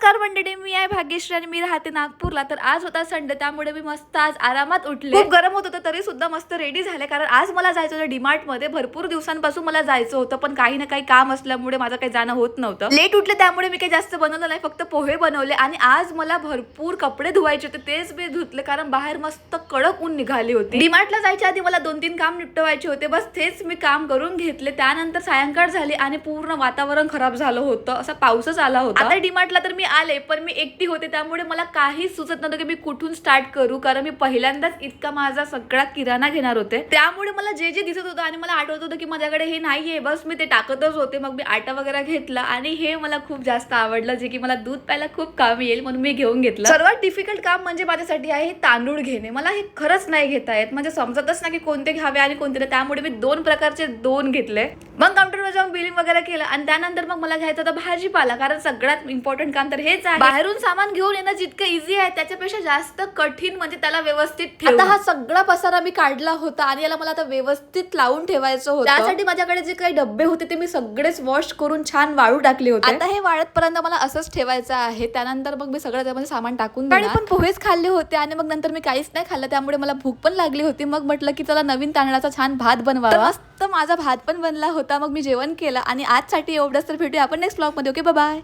नमस्कार मंडळी, मी आहे भाग्यश्री आणि मी राहते नागपूरला. तर आज होता संडे, त्यामुळे मी मस्त आज आरामात उठले. खूप गरम होत होतं तरी सुद्धा मस्त रेडी झाले, कारण आज मला जायचं होतं डीमार्ट मध्ये. भरपूर दिवसांपासून मला जायचं होतं, पण काही ना काही काम असल्यामुळे माझं काही जाणं होत नव्हतं. लेट उठले त्यामुळे मी काही जास्त बनवलं नाही, फक्त पोहे बनवले. आणि आज मला भरपूर कपडे धुवायचे होते, तेच मी धुतले कारण बाहेर मस्त कडक ऊन निघाली होती. डीमार्टला जायच्या आधी मला 2-3 काम निपटवायचे होते, बस तेच मी काम करून घेतले. त्यानंतर सायंकाळ झाली आणि पूर्ण वातावरण खराब झालं होतं, असा पाऊसच आला होता. आता डीमार्टला तर मी आले, पण मी एकटी होते त्यामुळे मला काहीच सुचत नव्हतं की मी कुठून स्टार्ट करू, कारण मी पहिल्यांदाच इतका माझा सगळा किराणा घेणार होते. त्यामुळे मला जे जे दिसत होतं आणि मला आठवत होतं की माझ्याकडे हे नाहीये, बस मी ते टाकतच होते. मग मी आटा वगैरे घेतला आणि हे मला खूप जास्त आवडलं, जे की मला दूध प्यायला खूप काम येईल म्हणून मी घेऊन घेतलं. सर्वात डिफिकल्ट काम म्हणजे माझ्यासाठी आहे तांदूळ घेणे. मला हे खरंच नाही घेता येत, म्हणजे समजतच नाही की कोणते घ्यावे आणि कोणते नाही. त्यामुळे मी 2 प्रकारचे 2 घेतले. मग काउंटरवर जाऊन बिलिंग वगैरे केलं आणि त्यानंतर मग मला घ्यायचं होतं भाजीपाला, कारण सगळ्यात इम्पॉर्टंट काम तर हेच आहे. बाहेरून सामान घेऊन येणं जितकं इझी आहे त्याच्यापेक्षा जास्त कठीण म्हणजे त्याला व्यवस्थित ठेवणं. आता हा सगळा पसारा मी काढला होता आणि याला मला आता व्यवस्थित लावून ठेवायचं होतं. त्यासाठी माझ्याकडे जे काही डब्बे होते ते मी सगळेच वॉश करून छान वाळू टाकले होते. आता हे वाळतपर्यंत मला असंच ठेवायचं आहे. त्यानंतर मग मी सगळं त्यामध्ये सामान टाकून देणार. पण पोहेच खाल्ले होते आणि मग नंतर मी काहीच नाही खाल्लं, त्यामुळे मला भूक पण लागली होती. मग म्हटलं की चला नवीन तांदळाचा छान भात बनवावा. मस्त माझा भात पण बनला होता. मग मी जेवण केलं आणि आजसाठी एवढंच. तर भेटूया आपण नेक्स्ट ब्लॉग मध्ये. Okay, bye bye.